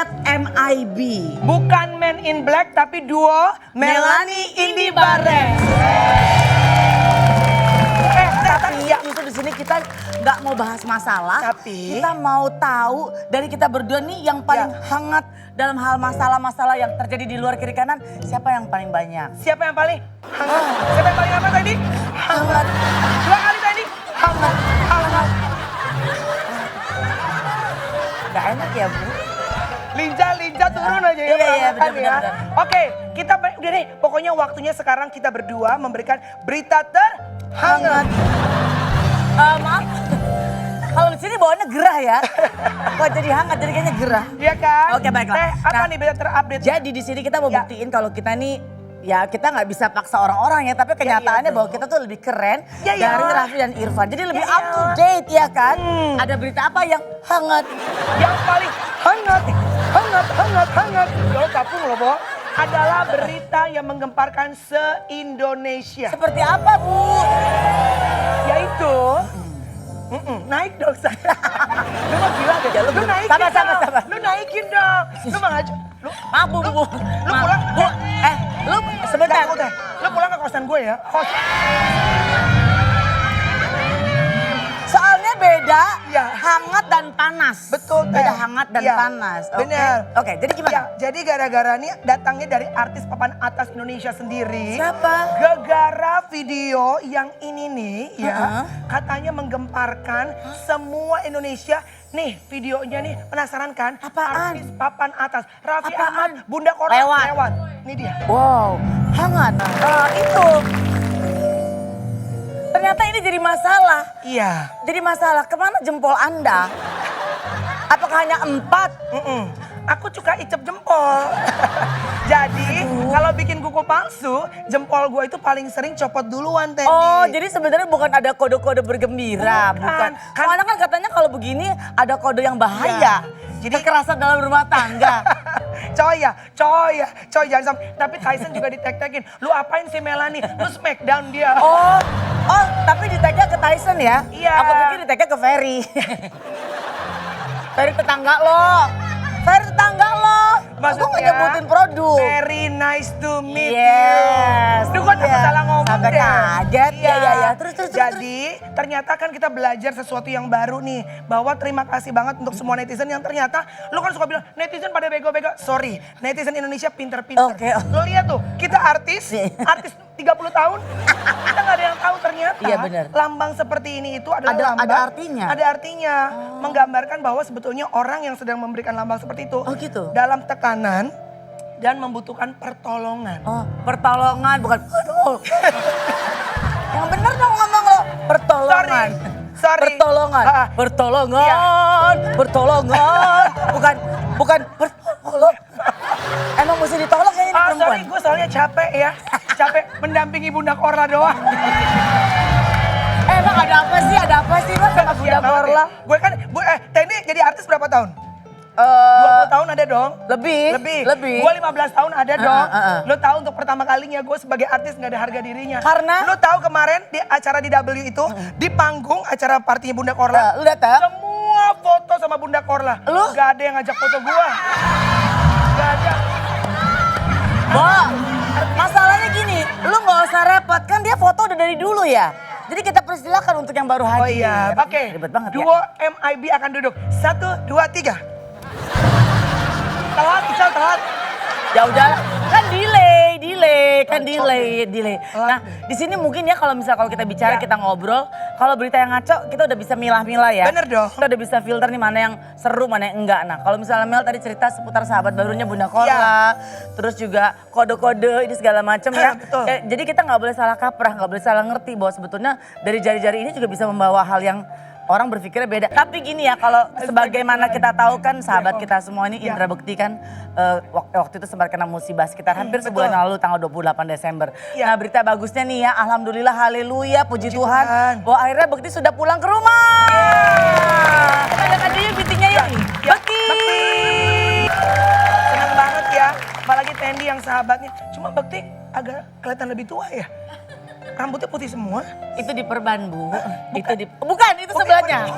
Set MIB. Bukan Men in Black tapi duo Melanie Indi Bareng. Tapi justru di sini kita nggak mau bahas masalah, Tapi? kita mau tahu dari kita berdua nih yang paling hangat dalam hal masalah-masalah yang terjadi di luar kiri kanan, siapa yang paling banyak? Siapa yang paling hangat? Siapa yang paling hangat tadi? Hangat. 2 kali tadi. Hangat. Hangat. Gak enak ya Bu? Lincah turun aja ya. Iya, perlahan benar. Oke, kita udah deh. Pokoknya waktunya sekarang kita berdua memberikan berita terhangat. Maaf, kalau di sini bawaannya gerah ya. Kok jadi hangat, jadi kayaknya gerah. Iya kan? Oke, baiklah. Apa Nah, nih berita terupdate? Jadi di sini kita mau Ya. buktiin kalau kita nih, ya kita nggak bisa paksa orang-orang ya, tapi kenyataannya iya bahwa kita tuh lebih keren Ya, iya. dari Raffi dan Irfan. Jadi lebih Ya, up to date ya kan? Ada berita apa yang hangat? Yang paling hangat. Lo kapung loh, Bo. Adalah berita yang menggemparkan se-Indonesia. Seperti apa Bu? Yaitu naik dong saya. Lu mah gila deh. Lu naikin Sabar. dong. Lu naikin dong. Lu mah ngaju. Maaf Bu. Lu Maaf, pulang. Bu, lu sebentar. Takut deh. Lu pulang ke kosan gue ya. Soalnya beda Iya. hangat dan panas. Betul, Teh. Beda hangat dan Iya, panas. Oke. benar. Oke, jadi gimana? Ya, jadi gara-gara ini datangnya dari artis papan atas Indonesia sendiri. Siapa? Gara-gara video yang ini nih ya, Heeh. katanya menggemparkan semua Indonesia. Nih videonya nih, penasaran kan? Apaan? Artis papan atas, Raffi Apaan? Ahmad, Bunda Korla Lewat. Ini dia. Wow, hangat. Itu. Ternyata ini jadi masalah. Iya. Jadi masalah, kemana jempol Anda? Apakah hanya 4? Aku suka icep jempol. Jadi kalau bikin kuku palsu, jempol gue itu paling sering copot duluan, Tendi. Oh, jadi sebenarnya bukan ada kode-kode bergembira, bukan. Bukan. Soalnya kan katanya kalau begini ada kode yang bahaya. Jadi- Kekerasan dalam rumah tangga. Coy jangan sampai. Tapi Tyson juga ditek-tekin. Lu apain sih Melanie? Lu smackdown dia. Oh, tapi ditagnya ke Tyson ya? Iya. Aku pikir ditagnya ke Ferry. Ferry tetangga lo. Ferry tetangga lo. Aku nggak nyebutin produk. Very nice to meet Yes. you. Duh, kok takut salah ngomong Sampai deh. kaget. Ya. Terus. Jadi ternyata kan kita belajar sesuatu yang baru nih. Bahwa terima kasih banget untuk semua netizen yang ternyata. Lu kan suka bilang netizen pada bego-bego. Sorry, netizen Indonesia pinter-pinter. Oke. Lu lihat tuh, kita artis 30 tahun. Kita nggak ada yang tahu ternyata. Iya, benar. Lambang seperti ini itu adalah lambang. Ada artinya? Ada artinya. Menggambarkan bahwa sebetulnya orang yang sedang memberikan lambang seperti itu. Oh, gitu? Dalam tekanan dan membutuhkan pertolongan. Oh, pertolongan bukan. Aduh. Yang bener dong ngomong lo. Pertolongan. Sorry. Pertolongan. Ah, Pertolongan. Iya. Pertolongan. Bukan pertolong. Emang mesti ditolong kayaknya ini perempuan. Sorry, gue soalnya capek ya. Capek mendampingi Bunda Korla doang. Emang ada apa sih Mas sama Bunda Korla? Gue kan, Tendi jadi artis berapa tahun? 20 tahun ada dong. Lebih. Gue 15 tahun ada dong. Heeh. Lo tahu untuk pertama kalinya gue sebagai artis gak ada harga dirinya. Karena? Lo tahu kemarin di acara di W itu, di panggung acara partinya Bunda Korla. Lu datang? Semua foto sama Bunda Korla. Lu? Gak ada yang ngajak foto gue. Gak ada. Bo, masalahnya gini, lu gak usah repot, kan dia foto udah dari dulu ya. Jadi kita persilakan untuk yang baru hadir. Oh iya, oke. Ribet banget ya. Duo MIB akan duduk. 1, 2, 3. Telat. Ya udah, kan delay. Nah, di sini mungkin ya kalau kita bicara, kita ngobrol, kalau berita yang ngaco kita udah bisa milah-milah ya. Bener dong. Kita udah bisa filter nih mana yang seru, mana yang enggak. Nah, kalau misalnya Mel tadi cerita seputar sahabat barunya Bunda Korla, terus juga kode-kode ini segala macam ya. Betul. Jadi kita nggak boleh salah kaprah, nggak boleh salah ngerti bahwa sebetulnya dari jari-jari ini juga bisa membawa hal yang orang berpikirnya beda. Tapi gini ya, kalau sebagaimana kita tahu kan sahabat kita semua ini Indra Bekti kan waktu itu sempat kena musibah sekitar hampir sebulan lalu tanggal 28 Desember. Iya. Nah berita bagusnya nih ya, alhamdulillah haleluya puji Tuhan. Bahwa akhirnya Bekti sudah pulang ke rumah. Kadang-kadang yuk Bektinya yuk. Bekti. Senang banget ya. Apalagi Tendi yang sahabatnya. Cuma Bekti agak kelihatan lebih tua ya. Rambutnya putih semua. Itu di perban Bu. Bukan, itu sebelahnya.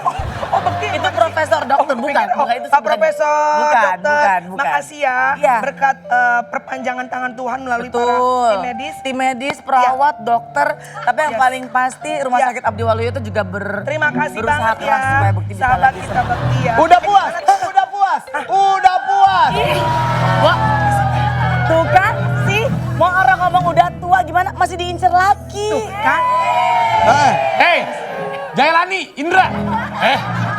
Oh Bekti. Itu profesor dokter, bukan. Oh, Bukan itu Pak sebenarnya. Profesor, Bukan, dokter. bukan. Makasih ya, Iya. berkat perpanjangan tangan Tuhan melalui para Betul. tim medis. Tim medis, perawat, dokter. Tapi yang Yes. paling pasti Rumah Ya. Sakit Abdi Waluyo itu juga Terima kasih berusaha banget keras ya, supaya Bekti bisa sahabat lagi kita Bekti ya. Udah puas, udah puas, udah puas. Wah, tuh kan sih, mau orang ngomong udah tua gimana masih diincer lagi. Kan? Hei, Jailani, Indra.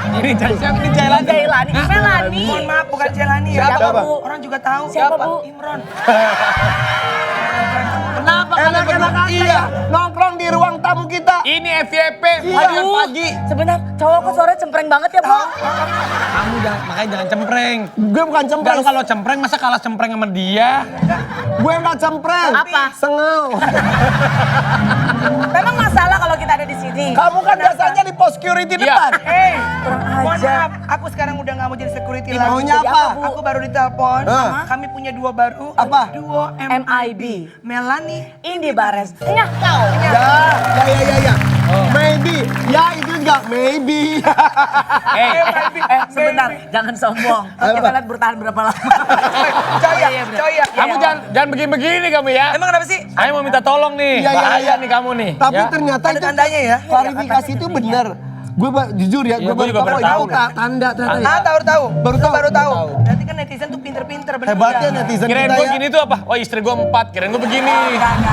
Ini siapa ini Jailani? Jailani, Melani. Mohon maaf bukan Jelani ya. Siapa, Bu? Orang juga tahu. Siapa, Bu? Imron. Kenapa kalian berdua? Iya, nongkrong di ruang tamu kita. Ini FYP, pagi pagi. Sebentar, cowok kok suaranya cempreng banget ya, Bu? Kamu makanya jangan cempreng. Gue bukan cempreng, Kalau cempreng masa kalah cempreng sama dia? gue nggak cempreng. Apa? Sengau. Memang masalah kalau kita ada di sini. Kamu kan biasanya di pos security Iya. depan. Kurang Mohon aja. maaf, aku sekarang udah nggak mau jadi security lagi. Maunya Jadi apa? Bu? Aku baru ditelepon, kami punya duo baru. Apa? Duo MIB. Melani. Indi Bares. Nyah kau. Ya. Maybe. Ya itu enggak maybe. Sebentar, jangan sombong. Kita lihat bertahan berapa lama. Coya, Iya, bener. coya. Kamu jangan begini-begini kamu ya. Emang kenapa sih? Saya mau minta tolong nih. Iya, iya, Bahaya iya. nih kamu nih. Tapi ya. ternyata Ada itu tandanya ya? klarifikasi itu benar. Gue jujur ya, Iya, gue gua juga baru itu tahu. tanda ternyata ya. Tahu. Baru Lu tahu. baru tahu. Tahu. Berarti kan netizen tuh pinter-pinter bener. Hebatnya ya? netizen Kirain kita gue ya. gini tuh apa? Wah istri gue 4, kirain gue begini.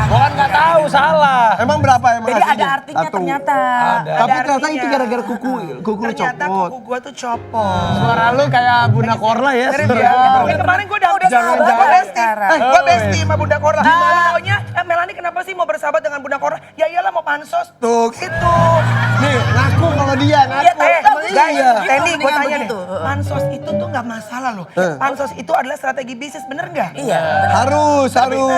Gue kan nggak tahu, salah. Emang berapa emang Jadi ada hasilnya? artinya Satu. ternyata. Ada. Tapi Ada ternyata artinya. itu gara-gara kuku lu Ternyata copot. kuku gua tuh copot. Suara lu kayak Bunda Korla ya. Dari suara. dia. Kemarin gua udah Jangan-jangan. Gua bestie. sekarang. Gua bestie sama Bunda Korla. Maunya Melani kenapa sih mau bersahabat dengan Bunda Korla? Ya iyalah mau pansos. Tuh gitu. Nih, ngaku kalau dia ngaku. Iya, tahu, Guys, iya. Tendi Gitu, gua mendingan tanya begitu. deh. Pansos itu tuh nggak masalah loh. Pansos itu adalah strategi bisnis, bener nggak? Iya. Harus.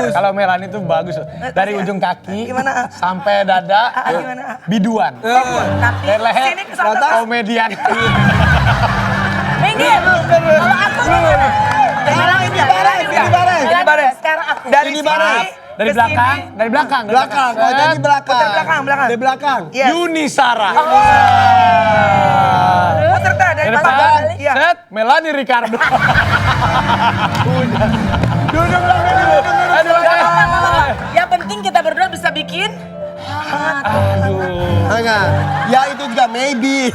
Kalau Melani tuh bagus. Dari ujung kaki Gimana? sampai dada Gimana? biduan. Tapi Dari leher Sini ke sana. komedian. minggir. Kalau aku gimana? Sekarang ini Ini Bares. Sekarang aku. Dari Ini sini Bares. Dari ke belakang, sini. dari belakang. Belakang, oh jadi belakang. Putar belakang. Dari belakang. Yes. Yunisara. Peserta dari Dari belakang. depan, Iya. set, Melani Ricardo. Duduk lagi dulu. Aduh, Yang penting kita berdua bisa bikin Enggak. Ya itu juga maybe.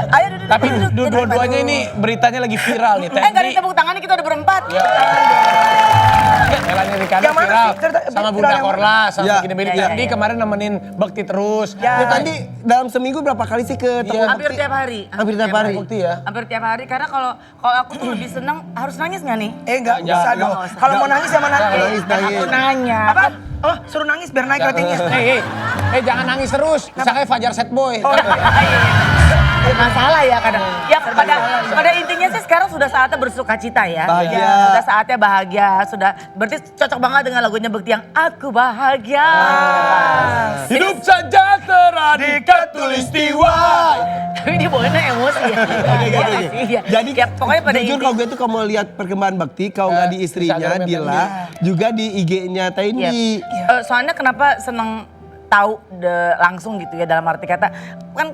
Ayo duduk. Tapi duduk. dua-duanya ini beritanya lagi viral nih. Enggak ada tepuk tangan nih, kita udah berempat. Melani Ricardo Yang mana viral sih? Cerita- sama viral Bunda yang mana? Korla, sama Ya. begini-begini. Ya, ya, Dia ya. kemarin nemenin Bekti terus. Ya. Ya tadi dalam seminggu berapa kali sih ke toko Hampir Bekti? tiap hari. Hampir tiap hari. Bekti ya. Hampir tiap hari karena kalau aku tuh lebih seneng harus nangis nggak nih? Enggak Jangan, usah dong. jangan. Kalau mau nangis sama nangis. Nangis, nangis. Aku nanya. Apa? Oh, suruh nangis biar naik ratingnya. Jangan nangis terus. Bisa kayak Fajar Set Boy. Oh, Masalah ya kadang. Ya pada intinya sih sekarang sudah saatnya bersuka cita ya. Bahagia. Ya, sudah saatnya bahagia. Sudah berarti cocok banget dengan lagunya Bekti yang Aku Bahagia. Hidup saja di katulistiwa. Tapi dia bawanya emosi ya. Iya nggak sih? Iya. Jadi ya, pokoknya pada jujur intinya. kalau gue tuh kalau mau lihat perkembangan Bekti, kalau nggak di istrinya Instagramnya Dila, juga di IG-nya Iya. Tendi. Soalnya kenapa seneng tahu langsung gitu ya, dalam arti kata kan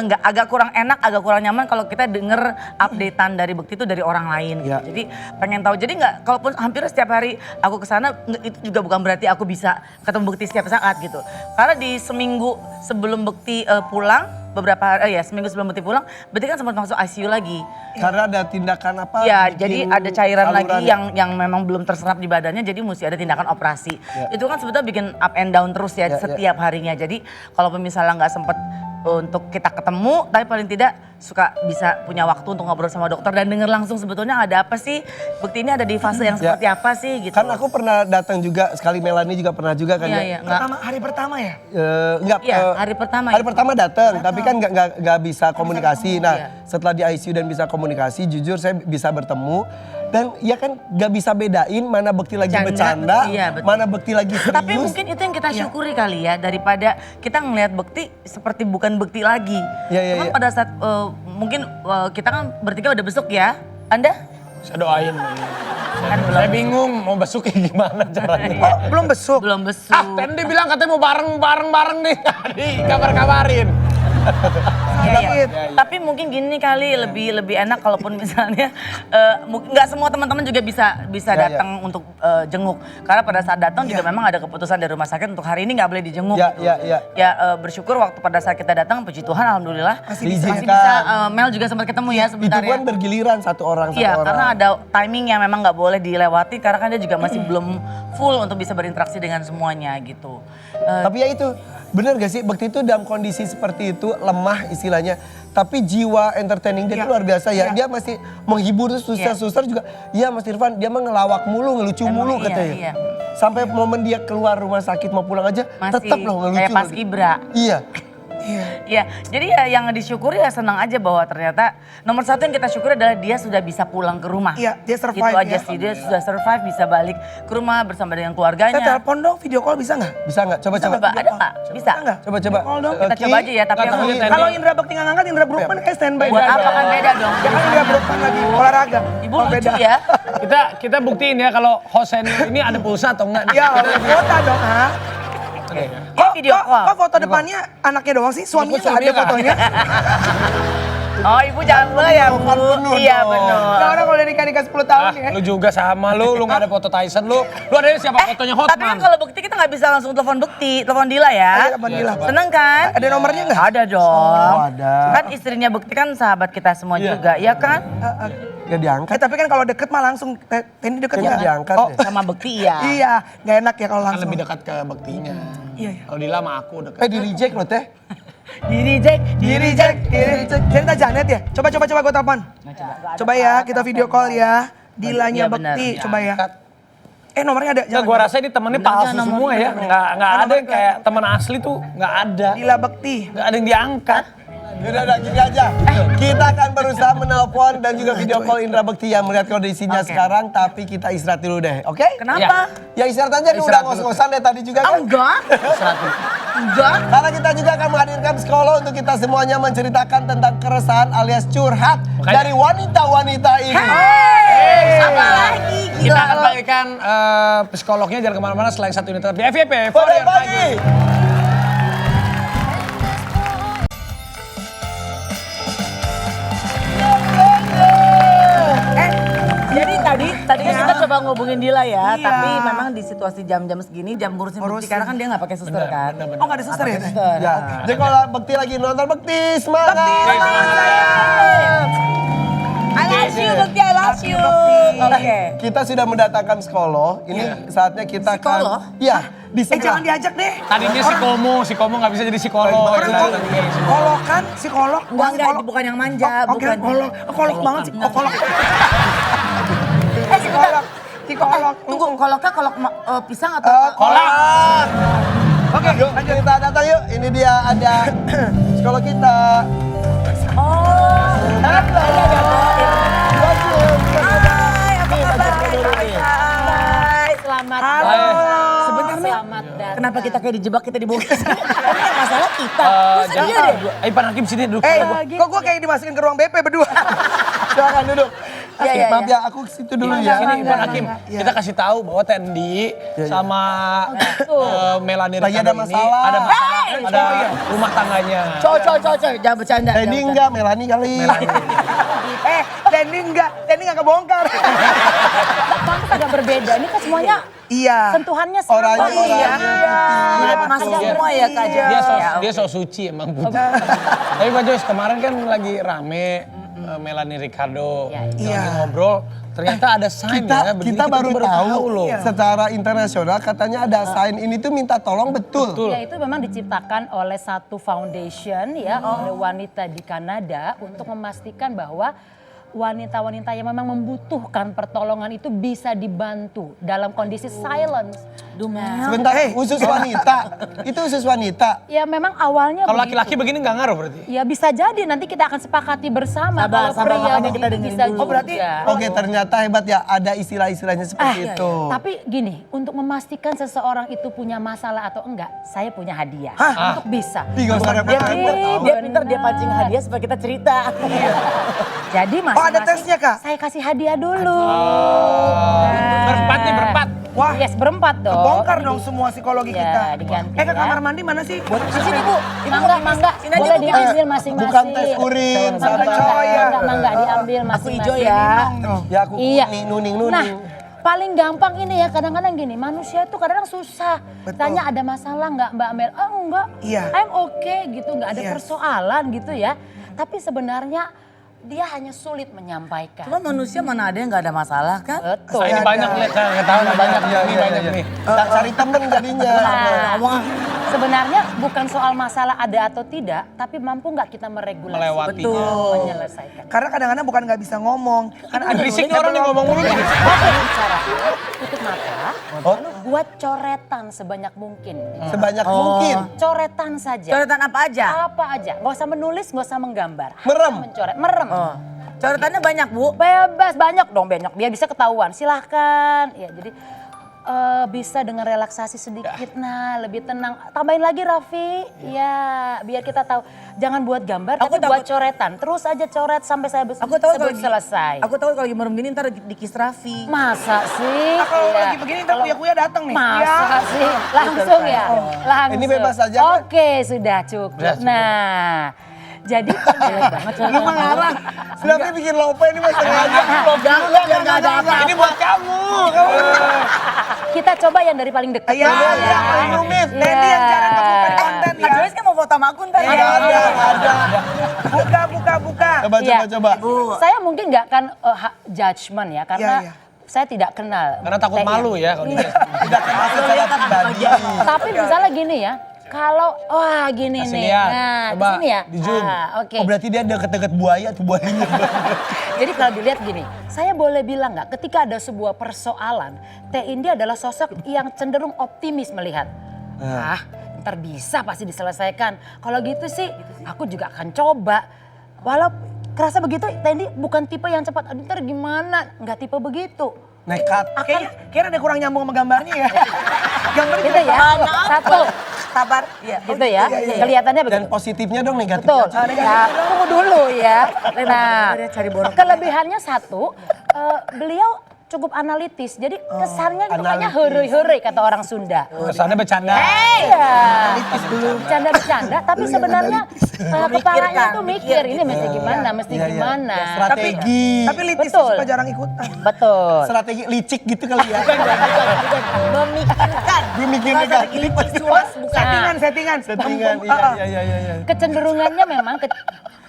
nggak agak kurang enak, agak kurang nyaman kalau kita denger updatean dari Bekti itu dari orang lain gitu. Ya. Jadi pengen tahu. Jadi nggak, kalaupun hampir setiap hari aku kesana itu juga bukan berarti aku bisa ketemu Bekti setiap saat gitu. Karena di seminggu sebelum Bekti pulang, beberapa hari seminggu sebelum Bekti pulang, Bekti kan sempat masuk ICU lagi. Karena ada tindakan apa? Ya, bikin jadi ada cairan lagi saluran. yang memang belum terserap di badannya, jadi mesti ada tindakan operasi. Itu kan sebetulnya bikin up and down terus ya, setiap harinya. Jadi kalau misalnya nggak sempet untuk kita ketemu, tapi paling tidak suka bisa punya waktu untuk ngobrol sama dokter dan denger langsung sebetulnya ada apa sih, Bekti ini ada di fase yang seperti apa sih gitu. Kan aku pernah datang juga sekali, Melani juga pernah juga kan Iya, ya. iya, enggak. hari pertama ya? Enggak, Iya, hari pertama Hari itu. pertama datang, tapi kan nggak bisa komunikasi. Nah, Iya. setelah di ICU dan bisa komunikasi, jujur saya bisa bertemu. Dan ya kan nggak bisa bedain mana Bekti lagi Canda, bercanda, iya, betul. mana Bekti lagi serius. Tapi mungkin itu yang kita syukuri kali ya, daripada kita ngelihat Bekti seperti bukan Bekti lagi. Iya, iya, Cuman iya. pada saat mungkin kita kan bertiga udah besok ya, Anda? Saya doain. Saya bingung mau besuknya gimana caranya. Oh, belum besuk. Belum besuk. Tendi bilang katanya mau bareng nih. Di kabar-kabarin. Iya. Tapi mungkin gini kali lebih enak kalaupun misalnya nggak semua teman-teman juga bisa datang untuk jenguk. Karena pada saat datang juga memang ada keputusan dari rumah sakit untuk hari ini nggak boleh dijenguk. Ya bersyukur waktu pada saat kita datang, puji Tuhan alhamdulillah masih bisa. Mel juga sempat ketemu ya sebentar Itu kan bergiliran satu orang. Iya, karena ada timing yang memang nggak boleh dilewati karena kan dia juga masih belum full untuk bisa berinteraksi dengan semuanya gitu. Tapi ya itu, bener gak sih Bekti itu dalam kondisi seperti itu, lemah istilahnya. Tapi jiwa entertaining dia itu luar biasa ya. Dia masih menghibur suster-suster juga. Iya Mas Irfan, dia mah ngelawak mulu, ngelucu mulu katanya. Sampai momen dia keluar rumah sakit mau pulang aja, tetap loh ngelucu. Kayak pas Kibra. Iya. Iya, jadi ya yang disyukuri ya senang aja bahwa ternyata nomor satu yang kita syukuri adalah dia sudah bisa pulang ke rumah. Iya, dia survive gitu aja ya. sih, dia sudah survive bisa balik ke rumah bersama dengan keluarganya. Saya telepon dong, video call bisa nggak? Bisa nggak? Coba. Ada nggak? Bisa? nggak? Coba. Call dong. Kita coba aja ya, tapi Kalau Indra Bekti nggak ngangkat, Indra Brookman kayak standby. buat apa kan beda dong. Ya kan Indra Brookman lagi olahraga. Ibu Oh, lucu ya. Kita buktiin ya kalau host ini ada pulsa atau enggak. Ya, foto dong, ha? Video call. Kok foto depannya anaknya doang sih? Suaminya nggak ada suaminya nggak fotonya? Oh ibu jangan boleh ya bu. Iya benar. Nah, orang kalau udah nikah 10 tahun ya. Lu juga sama lu nggak ada foto Tyson lu ada siapa fotonya Tapi kan Hotman? kalau Bekti kita nggak bisa langsung telepon Bekti, telepon Dila ya. Ayo, telepon Dila. Seneng kan? Ada nomornya nggak? Ada dong. Oh, ada. Kan istrinya Bekti kan sahabat kita semua juga, ya kan? Gak diangkat. Tapi kan kalau deket mah langsung, ini deket Kayaknya ya? diangkat Oh, deh. Sama Bekti ya. iya, nggak enak ya kalau Kan langsung. lebih dekat ke Bektinya. Iya. Kalau Dila sama aku dekat. Di reject loh teh. Diri Jack. Cerita Janet ya? Coba gue telepon. Coba ya, kita video call ya. Dilanya Iya, benar. Bekti, coba ya. Nomornya ada. Nah, gua rasa ini temennya palsu semua ya. Nggak ada yang kayak teman asli tuh nggak ada. Dila Bekti. Nggak ada yang diangkat. Udah gini aja. Kita akan berusaha menelpon dan juga video call Indra Bekti yang melihat kondisinya sekarang. Tapi kita istirahat dulu deh, oke? Kenapa? Ya istirahat aja, udah ngos-ngosan deh tadi juga kan. Enggak. Enggak. Karena kita juga akan menghadirkan psikolog untuk kita semuanya menceritakan tentang keresahan alias curhat dari wanita-wanita ini. Apa lagi? Kita akan bagikan psikolognya jangan kemana-mana selain satu unit di FYP. Pada pagi. Jadi tadi kan kita coba ngubungin Dila ya, Iya. tapi memang di situasi jam-jam segini, jam ngurusin Bekti karena kan dia nggak pakai suster kan. Oh nggak ada suster ya? Ya. Jadi kalau Bekti lagi nonton Bekti semangat. I love you Bekti, I love you. Oke. Kita sudah mendatangkan psikolog. Ini saatnya kita Psikolog? akan. Iya, di sebelah. Jangan diajak deh. Tadinya si Komo nggak bisa jadi psikolog. Psikolog kan, psikolog. Enggak, bukan yang manja, Oke, bukan. kolok banget sih. Oh, kolok. Sebentar. Psikolog. Tunggu, koloknya kolok pisang atau Kolak. Oke, yuk kita datang yuk. Ini dia ada psikolog kita. Oh. Halo. Hai, apa kabar? Hai, selamat. Halo. Sebentar, Mel. Selamat datang. Kenapa kita kayak dijebak, kita dibawa ke sini? Ini yang masalah kita. Masa dia deh? Ayo Pak Hakim sini duduk. Kok gue kayak dimasukin ke ruang BP berdua? Silakan duduk. Iya, Maaf ya, aku ke situ dulu ya. Sini Pak Hakim. Kita kasih tahu bahwa Tendi sama Melanie Lagi ada Ricardo ini masalah. ada masalah, ada rumah tangganya. Coy, jangan bercanda. Ini enggak, Melani kali. Denny nggak kebongkar. Pantas agak berbeda. Ini kan semuanya Iya. sentuhannya sama. Orangnya Oh iya. Masuk semua ya Kak Jo. Dia so suci emang Bud. Tapi Pak Jos kemarin kan lagi rame Melanie Ricardo Iya. lagi ngobrol. Ternyata ada sign ya. begini Kita baru tahu loh. secara internasional katanya ada sign ini tuh minta tolong betul. Ya itu memang diciptakan oleh satu foundation ya oleh wanita di Kanada untuk memastikan bahwa wanita-wanita yang memang membutuhkan pertolongan itu bisa dibantu dalam kondisi silence. Sebentar, khusus wanita. Itu khusus wanita. Ya memang awalnya Kalau begitu. laki-laki begini nggak ngaruh berarti? Ya bisa jadi nanti kita akan sepakati bersama. Sabar, Kalau pria makanya kita begitu dengerin bisa dulu. juga. Oh, berarti Oke, ternyata hebat ya ada istilah-istilahnya seperti itu. Tapi gini, untuk memastikan seseorang itu punya masalah atau enggak, saya punya hadiah untuk bisa. Ih, gak usah Dia repot-repot. dia pintar, dia pancing hadiah supaya kita cerita. Jadi ada masing-masing tesnya, Kak? saya kasih hadiah dulu. Berempat nih, berempat. Wah, Yes, berempat dong. bongkar Ini dong di- semua psikologi Ya, kita. diganti Ke ya. kamar mandi mana sih? Di sini Bu. Ini Mangga, mau mangga. Sini aja Boleh Bu. diambil masing-masing. Bukan tes urin, Mangga, sabar. mangga, mangga, diambil Aku masing-masing. hijau ya. Ya aku Iya. nuning. Nah, paling gampang ini ya kadang-kadang gini, manusia itu kadang-kadang susah. Betul. Tanya ada masalah nggak Mbak Mel? Oh enggak, Iya. I'm okay gitu, nggak ada Iya. persoalan gitu ya. Tapi sebenarnya dia hanya sulit menyampaikan. Cuma manusia mana ada yang nggak ada masalah kan? Betul. Saya ini banyak lihat, saya ketahuan banyak Iya, ini iya, banyak iya. nih. Cari temen jadinya. Nah, sebenarnya bukan soal masalah ada atau tidak, tapi mampu nggak kita meregulasi, Melewatinya. menyelesaikan. Karena kadang-kadang bukan nggak bisa ngomong. Kan ada Berisik nih orang nih ngomong mulu nih. Oke, caranya tutup mata, lalu buat coretan sebanyak mungkin. Sebanyak mungkin. Coretan saja. Coretan apa aja? Apa aja, nggak usah menulis, nggak usah menggambar. Merem. Hanya mencoret, merem. Oh. Coretannya banyak Bu. Bebas, banyak dong banyak, biar bisa ketahuan. Silahkan, ya jadi bisa dengan relaksasi sedikit, nah lebih tenang. Tambahin lagi Raffi, ya biar kita tahu. Jangan buat gambar, Aku tapi buat takut- coretan. Terus aja coret sampai saya Aku tahu kalau sebut selesai. Aku tahu kalau lagi merem gini ntar dikis Raffi. Masa sih? Nah, kalau Iya. lagi begini ntar kuya-kuya datang nih. Masa Ya. sih? Langsung ya? Langsung. Ini bebas aja, kan? Oke, sudah cukup. Nah, jadi jelek banget Lu mah ngarang. Kenapa bikin lope ini mas sengaja? Biar nggak ada apa-apa. Ini buat kamu. kita coba yang dari paling dekat Iya, dulu iya, paling rumit. Teddy yang jarang kebuka di konten Kak ya. Joyce kan mau foto sama aku ntar ya. Ada. Buka. Iya. Coba. Bu. Saya mungkin nggak akan judgement ya, karena Iya, iya. saya tidak kenal. Karena takut Tehnya. malu ya kalau Iya. Tidak termasuk secara pribadi. Tapi misalnya gini ya, kalau wah gini Kasih nih, lihat. nah Coba, di sini ya, di zoom. Oke. Oh berarti dia deket-deket buaya tuh buayanya. Jadi kalau dilihat gini, saya boleh bilang nggak, ketika ada sebuah persoalan, Teh Indi adalah sosok yang cenderung optimis melihat. Ntar bisa pasti diselesaikan. Kalau gitu sih, aku juga akan coba. Walau kerasa begitu, Teh Indi bukan tipe yang cepat. Aduh ntar gimana? Nggak tipe begitu. Nekat. Kayaknya ada kurang nyambung sama gambarnya ya. Gambarnya Gitu ya. Satu, Sabar. Iya. gitu ya. Kelihatannya Dan begitu. positifnya dong negatifnya. Betul. Ya, tunggu dulu ya. Nah, Cari borok. kelebihannya satu, beliau cukup analitis. Jadi kesannya itu kayaknya analitis. hore-hore kata orang Sunda. Kesannya bercanda. Iya. Bercanda-bercanda, tapi sebenarnya kepalanya tuh mikir ini mesti gimana, mesti Iya, iya. gimana. Strategi. Tapi litis Betul. suka jarang ikutan. Betul. Strategi licik gitu kali ya. Memikirkan. Gue mikir Bukan negatif. strategi litis, Suas, bukan. Settingan. Settingan. Iya. Kecenderungannya memang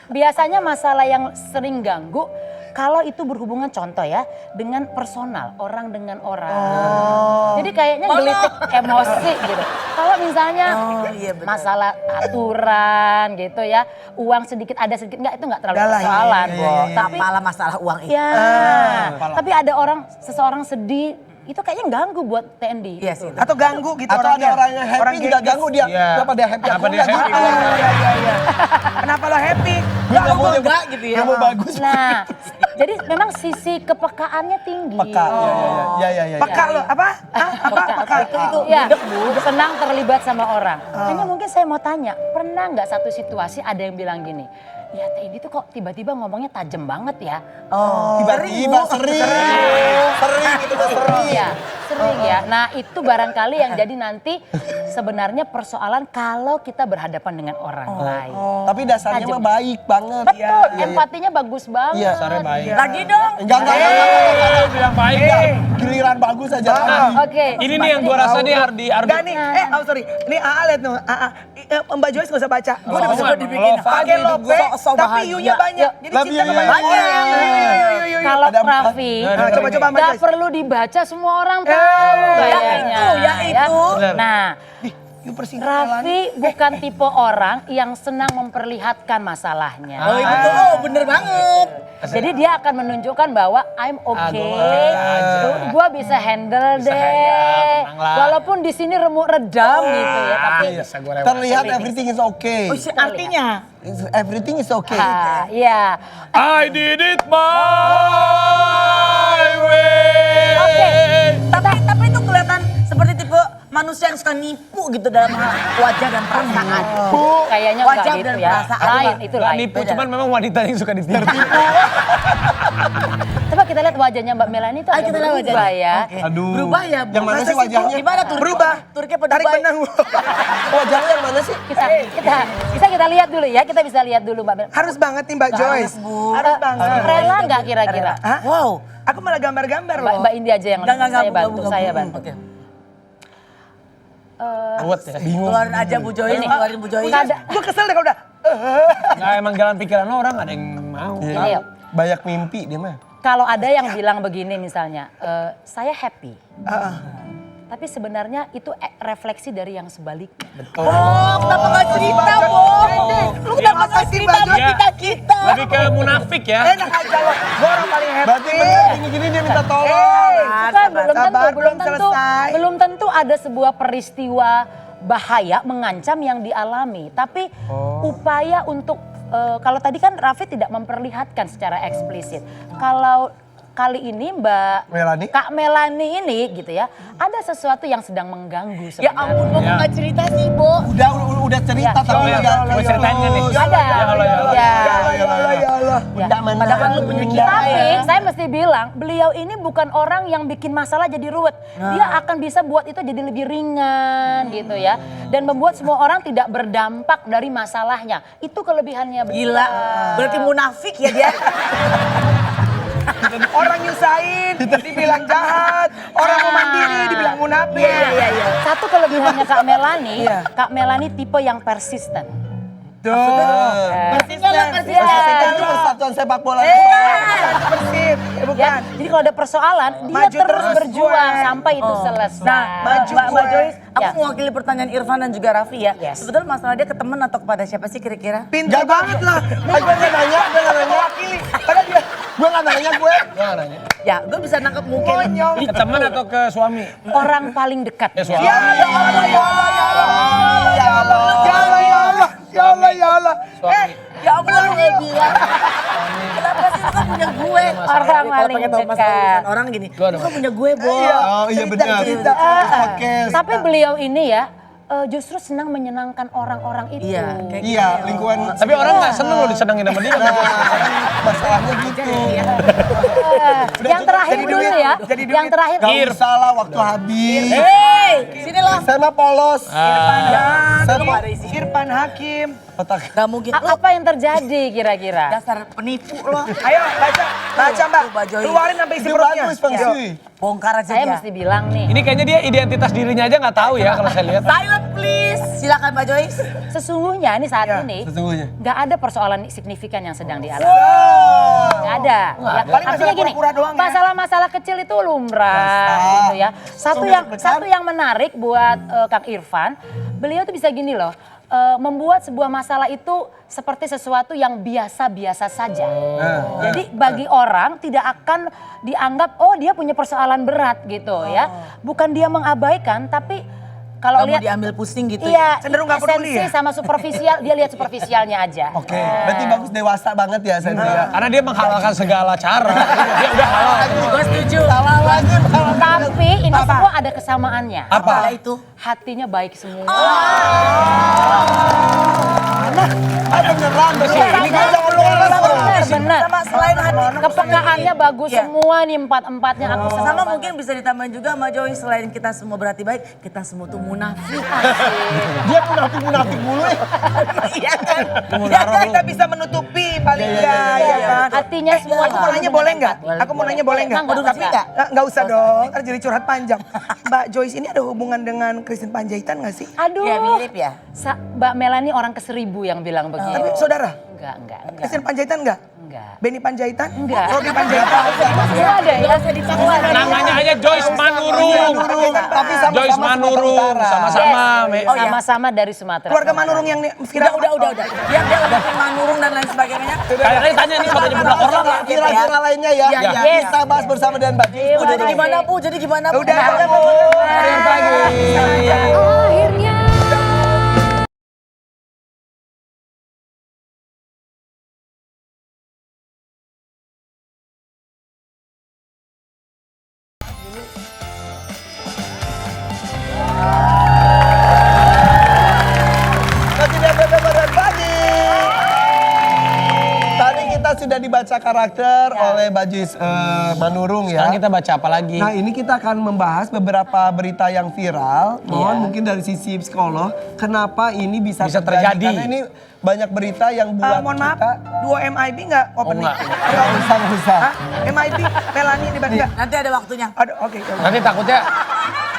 biasanya masalah yang sering ganggu kalau itu berhubungan contoh ya dengan personal, orang dengan orang. Jadi kayaknya gelitik emosi gitu. Kalau misalnya iya benar. masalah aturan gitu ya, uang sedikit ada sedikit enggak, itu enggak terlalu Udah lah, persoalan, iya, Bo. Tapi malah masalah uang itu. Ya, tapi ada seseorang sedih, itu kayaknya ganggu buat TND. Iya sih. Atau ganggu gitu Atau ada orangnya. orang yang happy juga gengges. ganggu dia. Iya. Kenapa dia happy? Kenapa Aku dia nggak happy? gitu. Iya. Kenapa lo happy? Gue nggak mau enggak gitu ya. Nggak mau bagus. Nah, jadi memang sisi kepekaannya tinggi. Peka. Iya. Peka lo, apa? Apa? Peka. Itu Ya, senang terlibat sama orang. Hanya mungkin saya mau tanya, pernah nggak satu situasi ada yang bilang gini, ya Teh Indi tuh kok tiba-tiba ngomongnya tajam banget ya? Tiba-tiba sering gitu tuh sering. Iya, sering ya. Nah itu barangkali yang jadi nanti sebenarnya persoalan kalau kita berhadapan dengan orang lain. Tapi dasarnya Tajam. mah baik banget. Betul, empatinya bagus banget. Iya, Dasarnya baik. Lagi dong. Enggak. Bilang baik. Giliran bagus aja. Oke. Ini nih yang gua rasa nih harus diarbit. Enggak nih, sorry. Ini AA lihat nih, AA. Mbak Joyce gak usah baca. Gue udah bisa Love, dibikin. love Pakai aja lope, sok tapi bahagia. you-nya banyak. Jadi Love cinta you, kebanyakan. iya. Kalau Ada empat. Raffi, Coba Mbak nggak Joyce. perlu dibaca, semua orang tahu kayaknya. ya itu. Bener. Nah, You persingkat jalan. Raffi bukan tipe orang yang senang memperlihatkan masalahnya. Oh itu tuh bener banget. Jadi dia akan menunjukkan bahwa I'm okay, aja. gue bisa handle Bisa deh. handle, tenang lah. Walaupun di sini remuk redam gitu ya, tapi Bisa gua lewat. Terlihat everything is okay. Artinya. Everything is okay. iya. I did it my way. Oke. Tapi itu kelihatan seperti tipe manusia yang suka nipu gitu dalam hal wajah dan perasaan. Kayaknya Wajah enggak gitu dan ya. perasaan. Lain, itu Nggak lain. nipu, cuman memang wanita yang suka ditipu. Coba kita lihat wajahnya Mbak Melani itu Ayo agak kita lihat berubah wajahnya. ya. Oke. Aduh. Berubah ya, Bu. Yang mana Masa sih wajahnya? Gimana Turki? Berubah. Turki apa Tarik Dubai? benang. Wajahnya yang mana sih? Kita lihat dulu ya, kita bisa lihat dulu Mbak Melani. Harus banget nih Mbak Joyce. Bu. Harus banget. Rela nggak kira-kira? Hah? Wow. Aku malah gambar-gambar loh. Mbak Indi aja yang Enggak, saya bantu, saya bantu. Oke. Ruwet ya. Keluarin aja Bu Joy, Ini. keluarin Bu Joy. Nggak ada. Gue kesel deh kalau udah. Nggak emang jalan pikiran orang ada yang mau. Ini yuk. Banyak mimpi dia mah. Kalau ada yang bilang begini misalnya, saya happy. Tapi sebenarnya itu refleksi dari yang sebaliknya. Oh, kenapa nggak cerita, Bo? Lu kenapa nggak cerita sama Iya. kita? Lebih ke munafik ya. Enak aja loh. Gue orang paling happy. Berarti bener gini-gini dia minta tolong. Bukan, belum tentu, sabar, belum tentu, selesai. belum tentu ada sebuah peristiwa bahaya mengancam yang dialami. Tapi upaya untuk kalau tadi kan Raffi tidak memperlihatkan secara eksplisit. Kalau kali ini Kak Melani ini gitu ya, ada sesuatu yang sedang mengganggu Ya sebenarnya. ampun, Bo, kok nggak cerita sih, Bo? Udah cerita Ya. tapi Ya, udah gue ceritain nggak nih? Ada. Ya Allah, ya Allah. Ya. Ya Allah. Ya. Padahal kan lu punya kita Tapi ya. saya mesti bilang, beliau ini bukan orang yang bikin masalah jadi ruwet. Dia akan bisa buat itu jadi lebih ringan gitu ya. Dan membuat semua orang tidak berdampak dari masalahnya. Itu kelebihannya beliau. Gila, berarti munafik ya dia. Orang nyusahin, dibilang jahat. Orang mau mandiri, dibilang munafik. Iya. Satu kelebihannya Kak Melani, Kak Melani tipe yang persisten. Persisnya lo persisnya. Itu persatuan sepak bola. Persib. Bukan. Ya, jadi kalau ada persoalan, dia Maju terus terus berjuang gue. sampai itu selesai. Nah, Maju Mbak gue. Joyce, aku Ya. mewakili pertanyaan Irfan dan juga Raffi ya. Yes. Sebetulnya masalah dia ke temen atau kepada siapa sih kira-kira? Pintar banget lah. Gue nggak nanya. Mewakili. Padahal dia Gue nggak nanya gue. Ya, gue bisa nangkep mungkin. konyol. Ke teman atau ke suami? Orang paling dekat. Ya suami. Ya Allah, ya Allah, ya Allah, ya Allah. Ya Allah, ya Allah, ya Allah. Ya Allah, ya Allah. Ya Allah, lu nggak bilang. Kenapa sih lu kan punya gue? Orang Kalau paling pakai tahu masalah dekat. urusan orang gini, lu kan punya gue, Bo. Oh iya benar. cerita. Podcast. Tapi beliau ini ya justru senang menyenangkan orang-orang itu. Iya, kayak Iya lingkungan. Tapi orang nggak seneng loh disenengin sama dia. Masalahnya gitu. Yang terakhir Jadi dulu duit, ya. jadi duit. Yang terakhir. Gak usah lah waktu habis. Hei, sini lo. Saya mah polos. Dan Saya mah Irfan Hakim. otak. Gak mungkin. Lu Apa yang terjadi kira-kira? dasar penipu lo. Ayo baca, Mbak. Mbak Joy. Keluarin sampai isi Itu perutnya. bagus Bang Sui. Bongkar aja Saya dia. mesti bilang nih. Ini kayaknya dia identitas dirinya aja nggak tahu ya kalau saya lihat. Silent please. Silakan Mbak Joyce. Sesungguhnya ini saat Iya, ini Sesungguhnya. nggak ada persoalan signifikan yang sedang dialami. Nggak ada. Ya, Paling artinya masalah gini, pura-pura doang ya. masalah-masalah kecil itu lumrah gitu ya. Satu yang menarik buat Kang Irfan, beliau tuh bisa gini loh. Membuat sebuah masalah itu seperti sesuatu yang biasa-biasa saja. Jadi bagi orang tidak akan dianggap oh dia punya persoalan berat gitu ya. Bukan dia mengabaikan tapi kalau Gak mau lihat diambil pusing gitu ya. iya, Cenderung nggak peduli esensi ya? sama superficial dia lihat superficialnya aja. Oke, berarti bagus dewasa banget ya saya ya. Karena dia menghalalkan segala cara. Dia udah halal. Gue setuju. Salah lagi. Tapi ini semua ada kesamaannya. Apa? Itu? Hatinya baik semua. Beneran. Ini kan udah Benar. Sama selain hati. Kepekaannya bagus Iya. semua nih empat-empatnya aku senang Sama banget. mungkin bisa ditambahin juga Mbak Joyce, selain kita semua berarti baik, kita semua tuh munafik. Dia munafik mulu ya. Iya kan? Ya kan kita bisa menutupi paling enggak ya kan. Hatinya semua Aku mau nanya boleh nggak? Aku mau nanya boleh nggak? Waduh, Tapi nggak usah dong, ntar jadi curhat panjang. Mbak Joyce ini ada hubungan dengan Christine Panjaitan nggak sih? Aduh. Ya mirip ya. Mbak Melani orang ke-1000 yang bilang begitu. Tapi saudara, Enggak. Christine Panjaitan nggak? Enggak. Benny Panjaitan? Enggak. Robi Panjaitan? Semua deh ya. Namanya aja Joyce Manurung. Tapi sama-sama Joyce Manurung. Sama-sama. Oh, iya. Sama-sama dari Sumatera. Keluarga Manurung yang viral. Udah. Dia udah bikin manurung dan lain sebagainya. Kayaknya tanya nih fotonya budak orang. Kira-kira lainnya ya. Iya, iya. Kita bahas bersama dengan Mbak Joyce. Oh, jadi gimana Bu? Jadi gimana Bu? Udah. Selamat pagi. Akhirnya. Berita sudah dibaca karakter oleh Bajis Manurung ya. Sekarang kita baca apa lagi? Nah ini kita akan membahas beberapa berita yang viral. Mohon mungkin dari sisi psikolog, kenapa ini bisa terjadi. Karena ini banyak berita yang buat Mohon maaf, kita. duo MIB nggak opening? Nggak usah. Hah? MIB, Melanie dibaca. Nanti ada waktunya. Aduh, oke. Nanti takutnya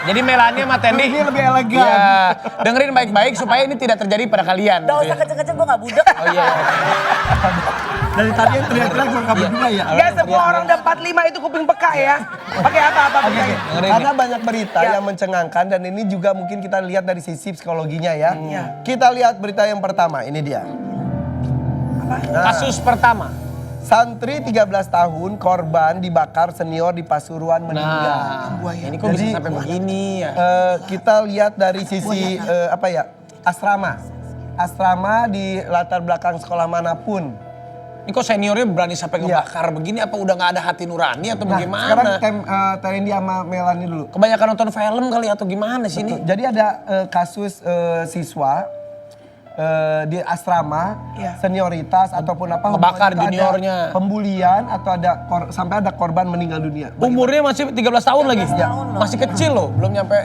jadi Melania sama Tendi Ini lebih elegan. Ya, dengerin baik-baik supaya ini tidak terjadi pada kalian. Gak gitu usah ya. kenceng-kenceng, gue gak budek. Oh iya. Dari tadi yang teriak-teriak bukan kamu juga ya. Ya semua orang udah 45 itu kuping peka ya. Pakai apa-apa Oke, bedanya. Dengerin karena banyak berita yang mencengangkan dan ini juga mungkin kita lihat dari sisi psikologinya ya. Kita lihat berita yang pertama, ini dia. Kasus pertama. Santri 13 tahun korban dibakar senior di Pasuruan meninggal. Nah, ini kok bisa Jadi, sampai begini ya? Kita lihat dari sisi asrama. Asrama di latar belakang sekolah manapun. Ini kok seniornya berani sampai ngebakar begini? Apa udah nggak ada hati nurani atau Nah, bagaimana? sekarang Terendi sama Melanie dulu. Kebanyakan nonton film kali atau gimana sih ini? Jadi ada kasus siswa di asrama senioritas ataupun apa Ngebakar hubungan itu ada juniornya. pembulian atau ada sampai ada korban meninggal dunia. Umurnya masih 13 tahun lagi? tahun loh. Masih kecil loh, belum nyampe.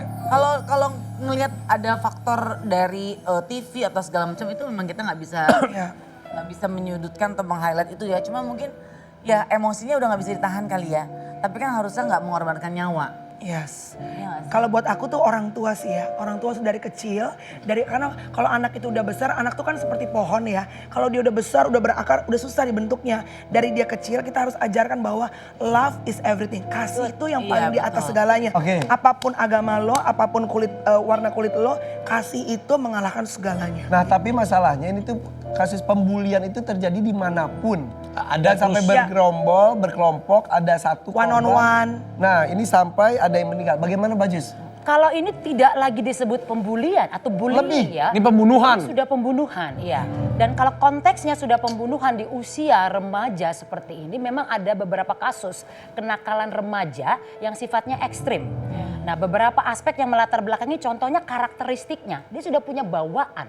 Kalau ngelihat ada faktor dari TV atau segala macam itu memang kita nggak bisa menyudutkan atau meng-highlight itu ya. Cuma mungkin ya emosinya udah nggak bisa ditahan kali ya. Tapi kan harusnya nggak mengorbankan nyawa. Yes. Iya nggak sih? Kalau buat aku tuh orang tua sih ya. Orang tua dari kecil, karena kalau anak itu udah besar, anak tuh kan seperti pohon ya. Kalau dia udah besar, udah berakar, udah susah dibentuknya. Dari dia kecil kita harus ajarkan bahwa love is everything. Kasih itu yang paling di atas segalanya. Oke. Apapun agama lo, apapun warna kulit lo, kasih itu mengalahkan segalanya. Nah tapi masalahnya ini tuh kasus pembulian itu terjadi dimanapun. Ada Dan sampai terus. bergerombol, berkelompok, ada satu One on one. Nah ini sampai ada yang meninggal. Bagaimana Bajis? Kalau ini tidak lagi disebut pembulian atau bullying ya. Ini pembunuhan. Ini sudah pembunuhan, iya. Dan kalau konteksnya sudah pembunuhan di usia remaja seperti ini, memang ada beberapa kasus kenakalan remaja yang sifatnya ekstrim. Nah, beberapa aspek yang melatar belakangi contohnya karakteristiknya. Dia sudah punya bawaan.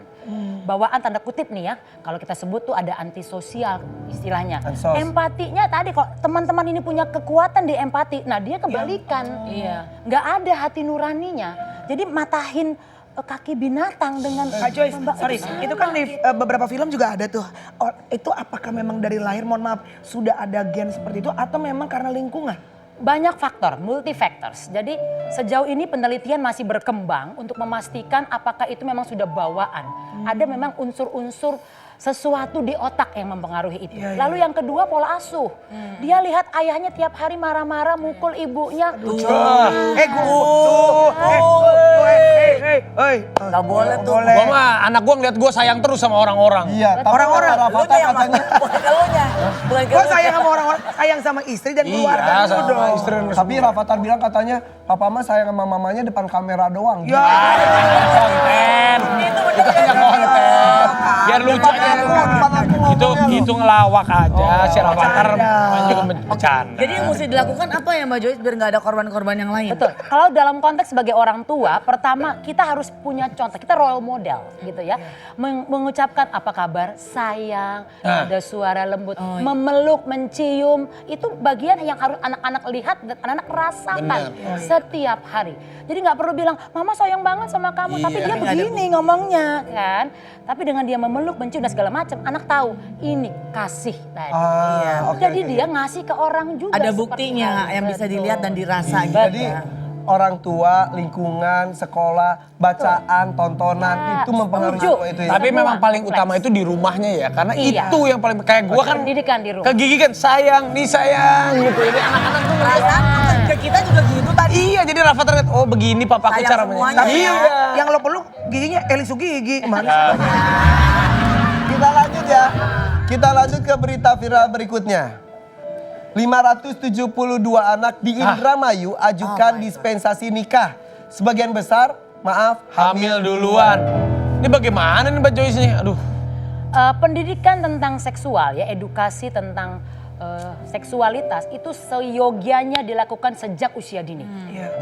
Bawaan tanda kutip nih ya. Kalau kita sebut tuh ada antisosial istilahnya. Ansos. Empatinya tadi kok teman-teman ini punya kekuatan di empati. Nah, dia kebalikan. Iya. Nggak ada hati nuraninya. Jadi matahin kaki binatang dengan Kak Joyce, sorry, itu kan di beberapa film juga ada tuh. Itu apakah memang dari lahir, mohon maaf, sudah ada gen seperti itu atau memang karena lingkungan? banyak faktor, multi factors. Jadi sejauh ini penelitian masih berkembang untuk memastikan apakah itu memang sudah bawaan. Ada memang unsur-unsur sesuatu di otak yang mempengaruhi itu. Lalu yang kedua pola asuh. Dia lihat ayahnya tiap hari marah-marah mukul ibunya. Gak boleh tuh. Gua mah anak gua ngeliat gua sayang terus sama orang-orang. Iya, tapi Orang-orang, kata Lu Rafathar yang katanya. bukan keluarnya. Bukan Gue keluarnya. sayang sama orang-orang, sayang sama istri dan keluarga Iya, dulu sama dong. istri dan Tapi Rafathar bilang katanya papa mah sayang sama mamanya depan kamera doang. Ya, Konten. Itu punya konten. Biar lucu aja. Itu ngelawak aja. Si Rafathar juga bercanda. Jadi yang mesti dilakukan apa ya Mbak Joyce biar nggak ada korban-korban yang lain? Betul. Kalau dalam konteks sebagai orang tua, pertama kita harus punya contoh. Kita role model gitu ya. Mengucapkan apa kabar, sayang, ada suara lembut, memeluk, mencium. Itu bagian yang harus anak-anak lihat dan anak-anak rasakan setiap hari. Jadi nggak perlu bilang, mama sayang banget sama kamu. Tapi dia begini ngomongnya kan. Tapi dengan dia memeluk, mencium dan segala macam, anak tahu ini kasih tadi. Jadi dia ngasih ke orang juga. Ada seperti buktinya hal yang bisa itu. dilihat dan dirasa gitu. Jadi orang tua, lingkungan, sekolah, bacaan, tontonan itu mempengaruhi Setuju. semua itu ya. Tapi Semua memang paling kompleks. utama itu di rumahnya ya. Karena Iya. itu yang paling, kayak gua kan Pendidikan di rumah. ke Gigi kan sayang, nih sayang gitu. Jadi anak-anak tuh Perasaan ke kita juga gitu tadi. iya, jadi Rafathar lihat, oh begini papaku Sayang cara semuanya. tapi Iya. yang lo peluk giginya Elisu gigi. Mana? Kita lanjut ya. Kita lanjut ke berita viral berikutnya. 572 anak di Indramayu ajukan dispensasi nikah. Sebagian besar, maaf, Hamil duluan. Ini bagaimana nih Mbak Joyce nih? Aduh. Pendidikan tentang seksual ya, edukasi tentang seksualitas itu seyogianya dilakukan sejak usia dini.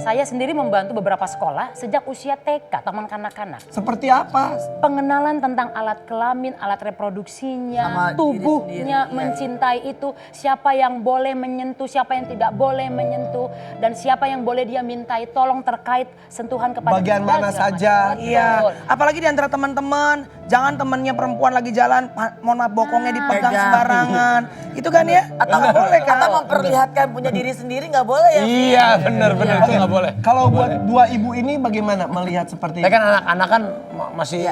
Saya sendiri membantu beberapa sekolah sejak usia TK, taman kanak-kanak. Seperti apa? Pengenalan tentang alat kelamin, alat reproduksinya, Sama diri tubuhnya, sendiri, mencintai itu, siapa yang boleh menyentuh, siapa yang tidak boleh menyentuh, dan siapa yang boleh dia mintai tolong terkait sentuhan kepada Bagian kita, mana segala saja. macam. Iya, Betul. apalagi di antara teman-teman, jangan temennya perempuan lagi jalan, mohon maaf bokongnya dipegang Pegang. sembarangan. Itu kan ya, Atau nggak boleh kan? Atau memperlihatkan punya diri sendiri nggak boleh ya. Iya benar-benar itu nggak boleh. Kalau buat dua ibu ini bagaimana melihat seperti Tapi ini? kan anak-anak kan masih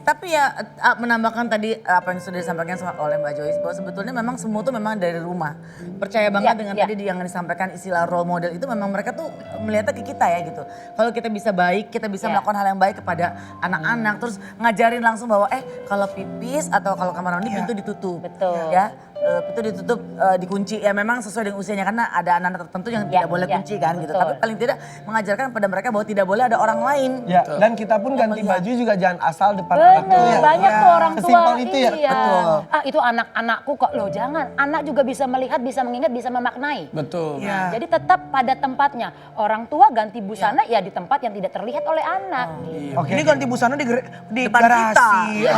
Tapi ya menambahkan tadi apa yang sudah disampaikan oleh Mbak Joyce bahwa sebetulnya memang semua tuh memang dari rumah. Percaya banget dengan tadi yang disampaikan istilah role model itu memang mereka tuh melihatnya ke kita ya gitu. Kalau kita bisa baik, kita bisa melakukan hal yang baik kepada anak-anak terus ngajarin langsung bahwa kalau pipis atau kalau kamar mandi pintu ditutup. Betul. Ya. Pintu ditutup, dikunci ya memang sesuai dengan usianya karena ada anak-anak tertentu yang tidak boleh kunci kan gitu. betul. Tapi paling tidak mengajarkan pada mereka bahwa tidak boleh ada orang lain. Ya, dan kita pun ganti baju juga jangan asal depan anak Bener, tuh ya. banyak tuh orang tua. Sesimpel itu ya? Iya. Betul. Ah itu anak-anakku kok, loh jangan. Anak juga bisa melihat, bisa mengingat, bisa memaknai. betul. Iya. Jadi tetap pada tempatnya. Orang tua ganti busana ya di tempat yang tidak terlihat oleh anak. Oke. Ini ganti busana di Depan garasi. kita.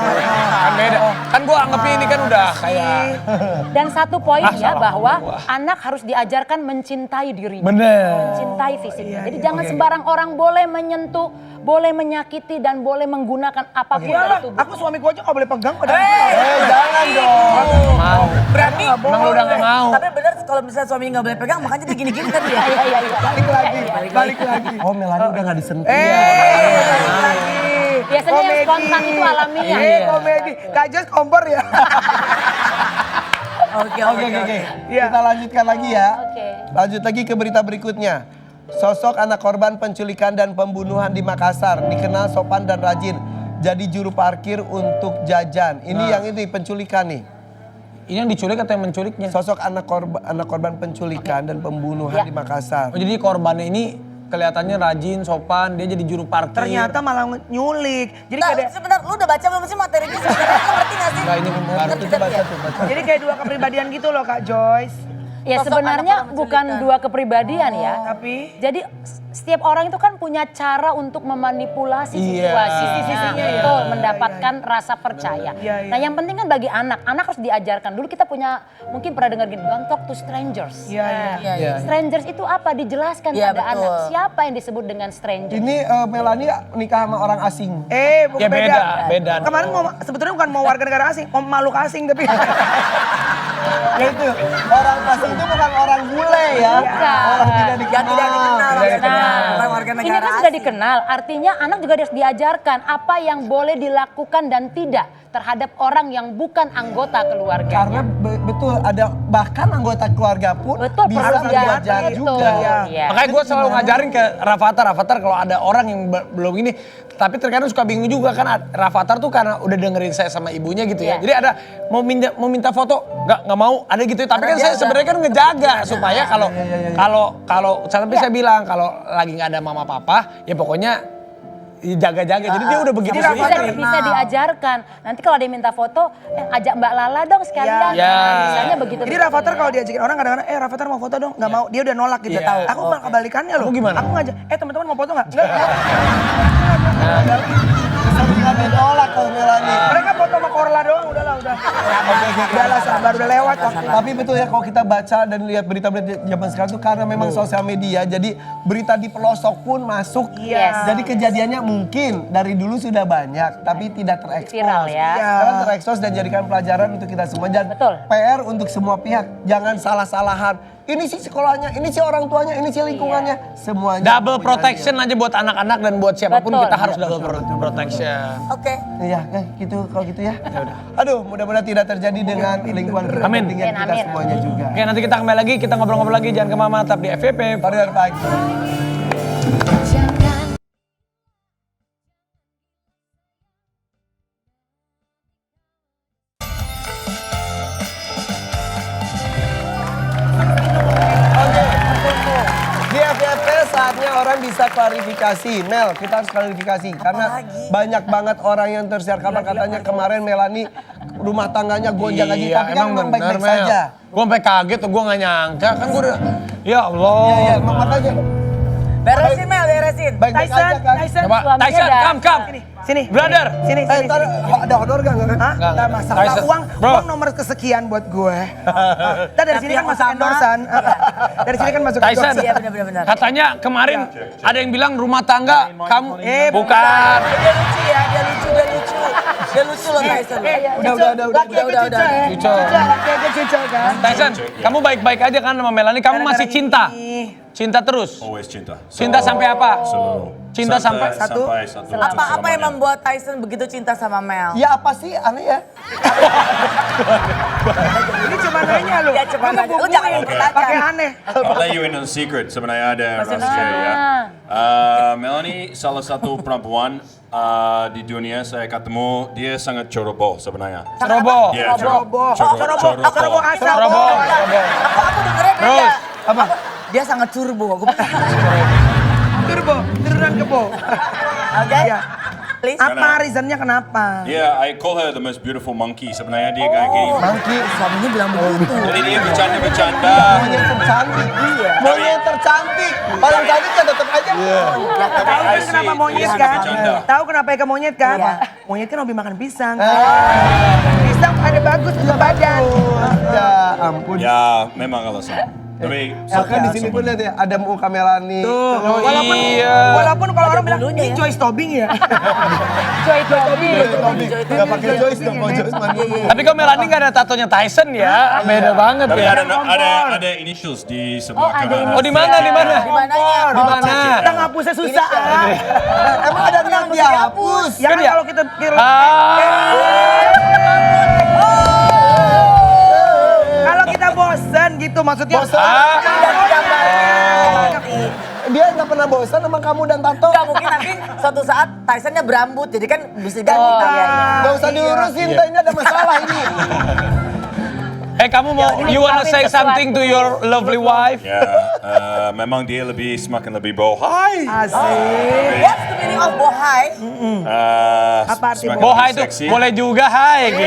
Kan beda. Kan gua anggapnya ini kan udah kayak Dan satu poin ya salah bahwa ngomong gua. anak harus diajarkan mencintai dirinya. bener. Mencintai fisiknya. Jadi jangan sembarang orang boleh menyentuh, boleh menyakiti dan boleh menggunakan apapun dari tubuh. Aku suamiku aja gak boleh pegang pada Jangan dong. Mau. Berarti Emang lu udah nggak mau. Tapi benar kalau misalnya suami nggak boleh pegang makanya dia gini-gini kan dia. Iya. balik lagi. Oh Melani udah gak disentuh. Balik lagi. Biasanya yang spontan itu alamiah. Komedi. Kak Jos kompor ya. Oke. Iya. Kita lanjutkan lagi ya. Oke. Lanjut lagi ke berita berikutnya. Sosok anak korban penculikan dan pembunuhan di Makassar dikenal sopan dan rajin. Jadi juru parkir untuk jajan. Ini yang ini penculikan nih. Ini yang diculik atau yang menculiknya? Sosok anak korban penculikan dan pembunuhan di Makassar. Oh, jadi korbannya ini kelihatannya rajin, sopan, dia jadi juru parkir. Ternyata malah nyulik. Jadi Nah, kayak sebentar, lu udah baca belum sih materinya sebenarnya? Lu ngerti gak sih? Enggak, ini baru Itu baca tuh, baca. jadi kayak dua kepribadian gitu loh Kak Joyce. Ya Sosok sebenarnya anak orang bukan menculikan. dua kepribadian ya. Tapi Jadi setiap orang itu kan punya cara untuk memanipulasi Iya. situasi. Sisi-sisinya ya. Betul, mendapatkan rasa percaya. Iya. Nah yang penting kan bagi anak harus diajarkan. Dulu kita punya, mungkin pernah dengar gini, don't talk to strangers. Iya. Iya. Strangers itu apa? Dijelaskan Iya, pada betul. anak. Siapa yang disebut dengan stranger? Ini Melani nikah sama orang asing. Bukan Ya beda. Kemarin sebetulnya bukan mau warga negara asing, mau makhluk asing tapi. Ya itu, orang asing itu bukan orang bule ya. Orang tidak dikenal. Yang tidak dikenal. Tidak dikenal. Bukan warga Ini negara kan sudah asing. dikenal, artinya anak juga harus diajarkan apa yang boleh dilakukan dan tidak terhadap orang yang bukan anggota keluarga. Karena betul ada bahkan anggota keluarga pun Betul, bisa perlu berbuat diajar, jahat betul. juga. Iya. Makanya gue selalu ngajarin ke Rafathar kalau ada orang yang belum ini, tapi terkadang suka bingung juga kan Rafathar tuh karena udah dengerin saya sama ibunya gitu ya. Iya. Jadi ada mau minta foto, nggak mau, ada gitu. Tapi kan saya sebenarnya kan ngejaga supaya kalau sampai saya bilang kalau lagi nggak ada mama papa, ya pokoknya jaga-jaga. Jadi dia udah begitu Jadi sendiri. Rafathar Bisa diajarkan. Nanti kalau dia minta foto, ajak Mbak Lala dong sekalian. Iya. Nah, misalnya begitu. Jadi Rafathar kalau diajakin orang kadang-kadang, Rafathar mau foto dong, nggak mau, dia udah nolak gitu. Iya. Aku malah kebalikannya loh. Kamu gimana? Aku ngajak, teman-teman mau foto nggak? Nggak. Bisa ditolak kalau Melani. Mereka foto sama Korla doang, udahlah. Udahlah sabar, udah lewat waktu. Tapi betul ya kalau kita baca dan lihat berita-berita zaman sekarang tuh karena memang sosial media, jadi berita di pelosok pun masuk. Yes. Jadi kejadiannya mungkin dari dulu sudah banyak, tapi tidak terekspos. Viral ya. Sekarang terekspos dan jadikan pelajaran untuk kita semua. Dan Betul. PR untuk semua pihak, jangan salah-salahan. Ini sih sekolahnya, ini sih orang tuanya, ini sih lingkungannya, semuanya. Double punya protection aja buat anak-anak dan buat siapapun Betul. kita harus double protection. Oke. Iya, gitu kalau gitu ya. Aduh, mudah-mudahan tidak terjadi dengan lingkungan kepentingan kita Amin. semuanya juga. Oke, nanti kita kembali lagi, kita ngobrol-ngobrol lagi, jangan kemana-mana, tetap di FVP. Pada pagi. Di FVP saatnya orang bisa klarifikasi. Mel, kita harus klarifikasi. Karena banyak banget orang yang tersiar kabar katanya kemarin Melani rumah tangganya gonjang gaji, Iya, tapi kan memang baik-baik Mel. saja. Gue sampai kaget tuh, gue gak nyangka. Kan gue udah, ya Allah. Iya, makanya Beresin Mel, beresin. baik-baik Tyson, aja kan. Tyson. Coba, Suaminya Tyson, dan- come. Sini. Brother. Sini. Ntar ada honor gak? Hah? Nggak. Nggak masalah. Tyson. Uang Bro. nomor kesekian buat gue. Ntar dari sini kan yang masuk utama- endorsan. Dari sini kan masuk Tyson. endorsan. Iya benar-benar. Katanya kemarin ada yang bilang rumah tangga kamu. bukan. Dia lucu ya, dia lucu. Dia lucu loh Tyson. Udah. Laki aja Udah. cucok ya. Cucok. Laki aja cucok kan. Tyson, kamu baik-baik aja kan sama Melanie? Kamu Gara-gara masih cinta? ini. Cinta terus? Always cinta. Cinta sampai apa? Selalu. Cinta sampai satu. Sampai satu. Apa yang membuat Tyson begitu cinta sama Mel? Ya apa sih aneh ya? Ini cuma nanya lu. Ya, cuma nanya. Lu jangan bertanya. Pakai aneh. I'll let you in on a secret. Sebenarnya ada rahasia ya. Melanie salah satu perempuan di dunia saya ketemu, dia sangat ceroboh sebenarnya. Ceroboh. Dia Ceroboh. ceroboh. Ceroboh asal. Ceroboh. Aku dengernya beda. Terus, Apa? Dia sangat turbo. Turbo, turunan kebo. Oke? Iya. Please. Apa reasonnya kenapa? Yeah, I call her the most beautiful monkey. Sebenarnya dia kayak gini. Monkey. Suaminya bilang begitu. Jadi dia bercanda-bercanda. Monyet tercantik. Monyet tercantik. Paling cantik kan tetap aja. Tahu kan kenapa monyet kan? Bercanda. Tahu kenapa ikan monyet kan? Iya. Monyet kan hobi makan pisang. Pisang ada bagus untuk badan. Ya ampun. Ya, memang alasan. Tapi Ya kan di sini pun lihat ya ada muka Melanie. Tuh, walaupun iya. walaupun kalau orang bilang bulunya ini ya." Joyce Tobing ya. Joy Tobi. Gak pakai Joyce dong, kalau Joyce mah dulu. Tapi kok Melanie gak ada tatonya Tyson ya? Beda banget Tapi ya. ada initials di sebelah kanan. Oh di mana? Di mananya? Di mana? Kita ngapusnya susah. Emang ada yang dihapus? Ya Kan kan ya? kalau kita kalau kita bosen gitu maksudnya. Dia nggak pernah bosan sama kamu dan Tato. Gak mungkin nanti suatu saat Tysonnya berambut, jadi kan bisa ganti kaliannya. Gak usah diurusin, ini ada masalah ini. Kamu mau, you wanna say something to your lovely wife? Ya, memang dia semakin lebih bohai. Asik. What's the meaning of bohai? Apa arti Semakin Bohai lebih itu seksi. boleh juga, hai. Gitu.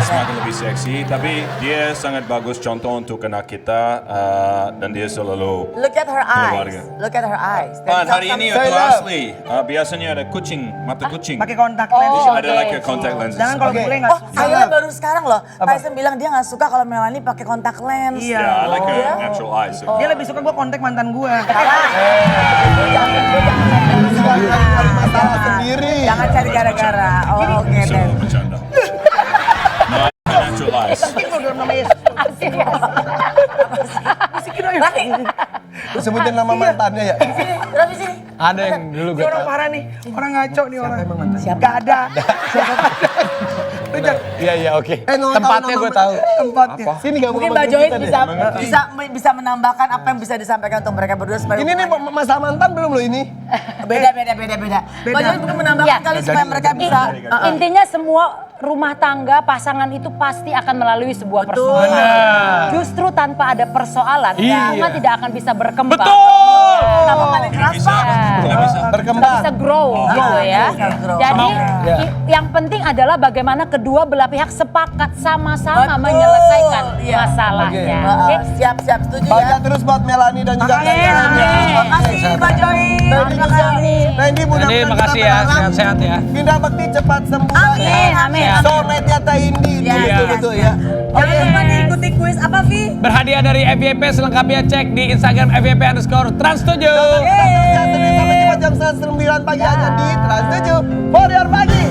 Semakin lebih seksi, tapi dia sangat bagus contoh untuk anak kita dan dia selalu. Look at her eyes. Keluarga. Look at her eyes. Pan, hari ini Saya itu love. asli. Biasanya ada kucing, mata kucing. Pakai kontak lens. Ada like contact lenses. Jangan kalau Oke. bule nggak Oh, akhirnya baru sekarang loh. Tyson bilang dia nggak suka kalau Melanie pakai kontak lens. Iya. Yeah, I like her natural eyes. Dia lebih suka gua kontak mantan gua. Masalah sendiri. Jangan cari gara-gara. Oh, oke So, deh. bercanda. No, natural eyes. Itu dalam nama Yesus. Raffi, Sebutin nama mantannya ya. sini, Raffi sini. Ada yang dulu Ini gue orang parah nih. Orang ngaco nih orang. Siapa? Gak ada. Lu jangan Iya, oke. Nggak Tempatnya tahu gue nama- tahu. tempatnya. Sini gak mau Mungkin Mbak Joyce bisa menambahkan apa yang bisa disampaikan untuk mereka berdua supaya Ini nih hubungannya- masalah mantan belum loh ini. beda. Mbak Joyce mungkin menambahkan Ya. kali supaya mereka bisa. Intinya semua rumah tangga pasangan itu pasti akan melalui sebuah persoalan. Benar. Justru tanpa ada persoalan, Iya. hubungan tidak akan bisa berkembang. Betul. Kenapa paling keras Bisa, Pak? tidak bisa. Nggak Berkembang. bisa grow gitu ya. bisa grow. Jadi Ya. yang penting adalah bagaimana kedua belah pihak sepakat sama-sama Betul. menyelesaikan Iya. masalahnya. Heeh, Oke? Siap, setuju Bahagia ya. terus buat Melanie dan juga Makasih, kalian. Terima kasih Mbak Joyce. Terima kasih. Randy mudah-mudahan Jadi kita makasih ya, berharap sehat-sehat ya. Pindah Bekti cepat sembuh. Amin, amin. Soulmate Yata Indi. Iya, Betul ya. Jangan lupa diikuti kuis apa, Vi? Berhadiah dari FYP, selengkapnya cek di Instagram FYP_Trans7. Sampai jumpa jam 9 pagi hanya di Trans 7 for your pagi.